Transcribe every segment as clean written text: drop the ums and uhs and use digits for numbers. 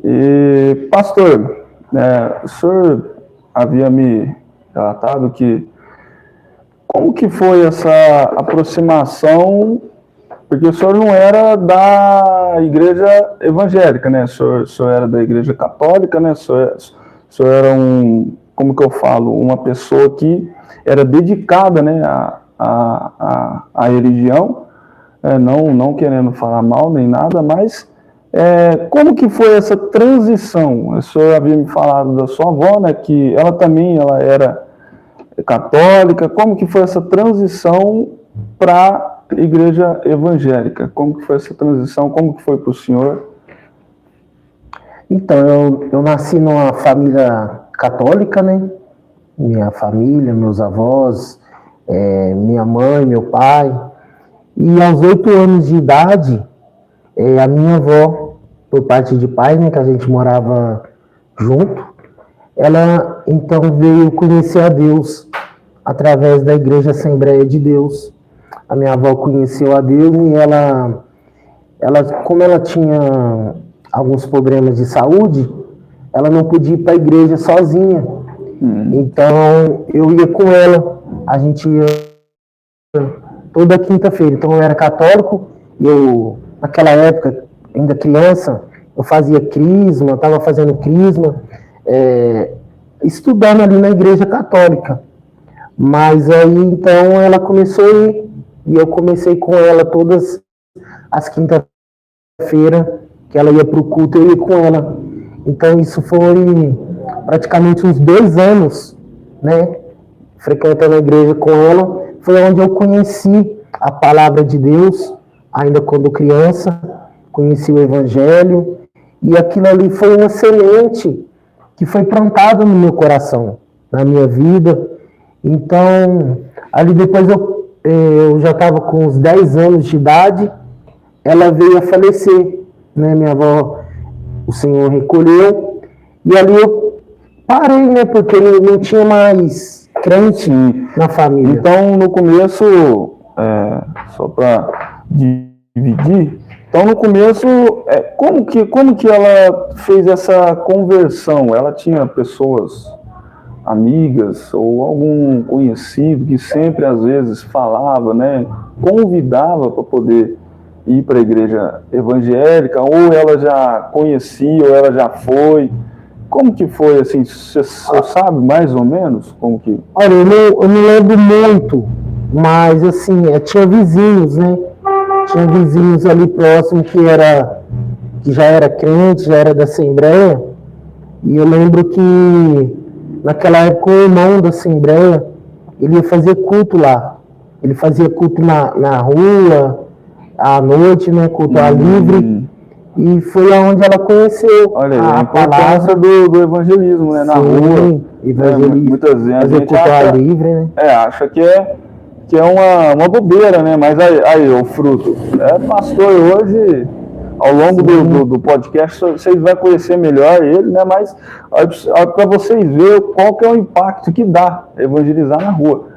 E, pastor, o senhor havia me relatado que como que foi essa aproximação, porque o senhor não era da igreja evangélica, né? O senhor era da igreja católica, né? O senhor era como que eu falo, uma pessoa que era dedicada, né, à religião, não querendo falar mal nem nada, mas como que foi essa transição? O senhor havia me falado da sua avó, né, que ela era católica. Como que foi essa transição para a igreja evangélica? Como que foi essa transição? Como que foi para o senhor? Então, eu nasci numa família católica, né? Minha família, meus avós, minha mãe, meu pai. E aos 8 anos de idade, a minha avó, por parte de pai, né, que a gente morava junto, ela então veio conhecer a Deus através da Igreja Assembleia de Deus. A minha avó conheceu a Deus e ela como ela tinha alguns problemas de saúde, ela não podia ir para a igreja sozinha. Então eu ia com ela, a gente ia toda quinta-feira. Então eu era católico, naquela época, ainda criança, eu fazia crisma, estava fazendo crisma, estudando ali na igreja católica. Mas aí então ela começou a ir, e eu comecei com ela todas as quinta-feiras, que ela ia para o culto, eu ia com ela. Então isso foi praticamente uns 2 anos, né, frequentando a igreja com ela. Foi onde eu conheci a palavra de Deus, ainda quando criança, conheci o Evangelho, e aquilo ali foi uma semente que foi plantada no meu coração, na minha vida. Então, ali depois eu já estava com uns 10 anos de idade, ela veio a falecer, né? Minha avó, o Senhor recolheu, e ali eu parei, né? Porque não tinha mais crente na família. Então, no começo, só para dividir, então no começo, como que ela fez essa conversão? Ela tinha pessoas amigas ou algum conhecido que sempre às vezes falava, né, convidava para poder ir para a igreja evangélica, ou ela já conhecia, ou ela já foi? Como que foi, assim, você sabe mais ou menos como que... Olha, eu não lembro muito, mas assim, tinha vizinhos, né? Tinha vizinhos ali próximo que já era crente, já era da Assembleia, e eu lembro que naquela época o irmão da Assembleia, ele ia fazer culto lá. Ele fazia culto na rua, à noite, né? Culto ao livre. E foi aonde ela conheceu a importância do evangelismo, né? Na rua. Muitas vezes a gente acha, livre, né? Acha que é uma bobeira, né? Mas aí o fruto. Pastor, hoje, ao longo do podcast, vocês vão conhecer melhor ele, né? Mas para vocês verem qual que é o impacto que dá evangelizar na rua.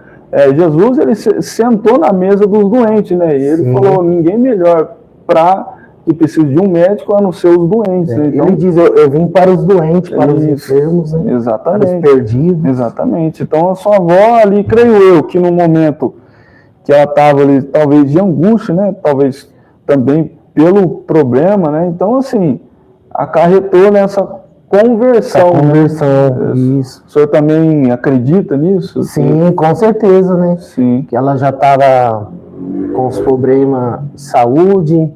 Jesus, ele sentou na mesa dos doentes, né? E ele falou, ninguém melhor que precisa de um médico a não ser os doentes. Né? Então, ele diz, eu vim para os doentes, para os enfermos, né? Exatamente. Para os perdidos. Exatamente. Então a sua avó ali, creio eu, que no momento que ela estava ali, talvez de angústia, né? Talvez também pelo problema, né? Então, assim, acarretou nessa conversão. Né? Isso. O senhor também acredita nisso? Sim, com certeza, né? Sim. Que ela já estava com os problemas de saúde,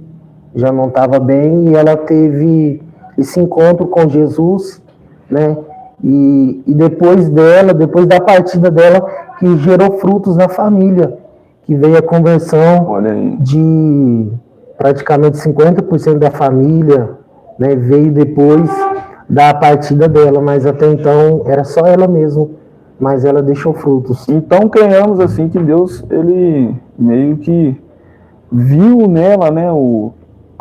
já não estava bem, e ela teve esse encontro com Jesus, né? E depois da partida dela, que gerou frutos na família, que veio a conversão de praticamente 50% da família, né? Veio depois da partida dela, mas até então era só ela mesma, mas ela deixou frutos. Então, creiamos assim que Deus, ele meio que viu nela, né,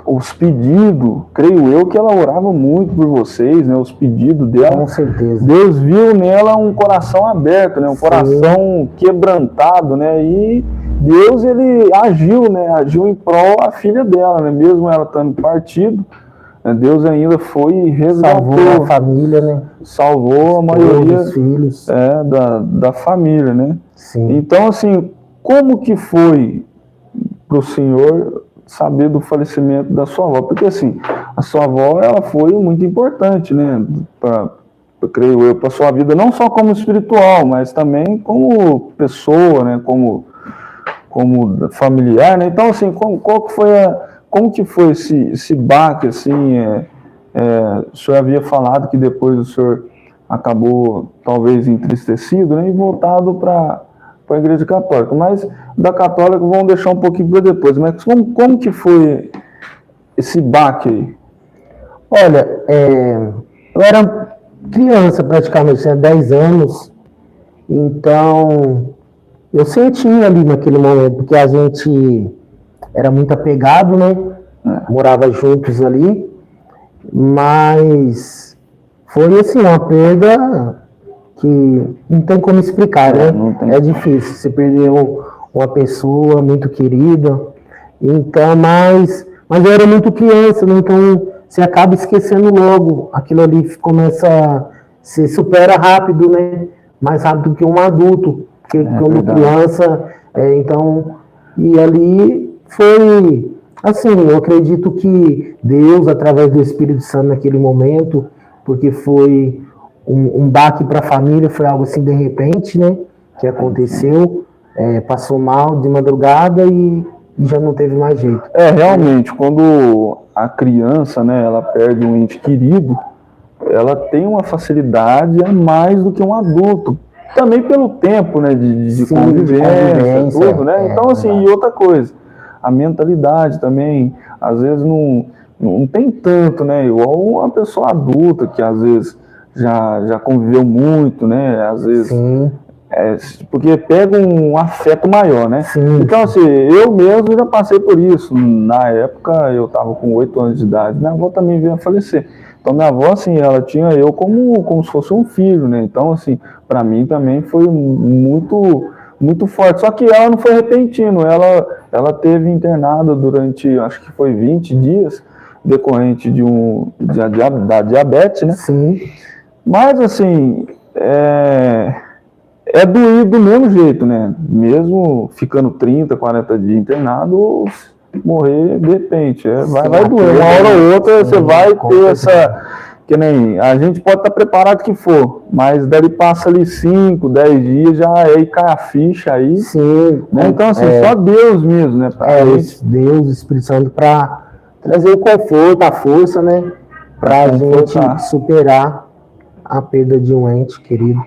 os pedidos, creio eu que ela orava muito por vocês, né, os pedidos dela. Com certeza. Deus viu nela um coração aberto, né, um coração quebrantado, né, e Deus, ele agiu, né, agiu em prol da filha dela, né, mesmo ela estando partido, Deus ainda foi e Salvou resgatou, a família, né? salvou a maioria Todos os filhos. da família, né? Sim. Então, assim, como que foi para o senhor saber do falecimento da sua avó? Porque, assim, a sua avó, ela foi muito importante, né? Eu creio eu, para a sua vida, não só como espiritual, mas também como pessoa, né? Como familiar, né? Então, assim, como que foi esse baque, assim, o senhor havia falado que depois o senhor acabou, talvez, entristecido, né? E voltado para a Igreja Católica, mas da Católica vamos deixar um pouquinho para depois, mas como que foi esse baque aí? Olha, eu era criança praticamente, tinha 10 anos, então eu sentia ali naquele momento, porque a gente era muito apegado, né? Morava juntos ali, mas foi assim, uma perda que não tem como explicar, né? É difícil, você perdeu uma pessoa muito querida, então, mas eu era muito criança, né? Então você acaba esquecendo logo, aquilo ali se supera rápido, né? Mais rápido que um adulto, porque como criança, então, e ali foi, assim, eu acredito que Deus, através do Espírito Santo naquele momento, porque foi um baque para a família, foi algo assim de repente, né, que aconteceu, passou mal de madrugada e já não teve mais jeito. Realmente, quando a criança, né, ela perde um ente querido, ela tem uma facilidade a mais do que um adulto, também pelo tempo, né, de convivência, tudo, né? Então, assim, e outra coisa, a mentalidade também, às vezes não tem tanto, né, igual uma pessoa adulta que às vezes já conviveu muito, né, às vezes, porque pega um afeto maior, né? Sim. Então, assim, eu mesmo já passei por isso. Na época, eu estava com 8 anos de idade, minha avó também veio a falecer. Então, minha avó, assim, ela tinha eu como se fosse um filho, né? Então, assim, para mim também foi muito, muito forte. Só que ela não foi repentino, ela teve internada durante, acho que foi 20 dias, decorrente da diabetes, né? Sim. Mas, assim, doído do mesmo jeito, né? Mesmo ficando 30, 40 dias internado, morrer de repente. Vai doer. Uma hora ou outra você vai ter essa. Que nem. A gente pode estar preparado que for, mas dali passa ali 5, 10 dias, já aí cai a ficha aí. Sim. Né? Então, assim, só Deus mesmo, né? Deus, o Espírito Santo, para trazer o conforto, a força, né? Para a gente superar a perda de um ente querido.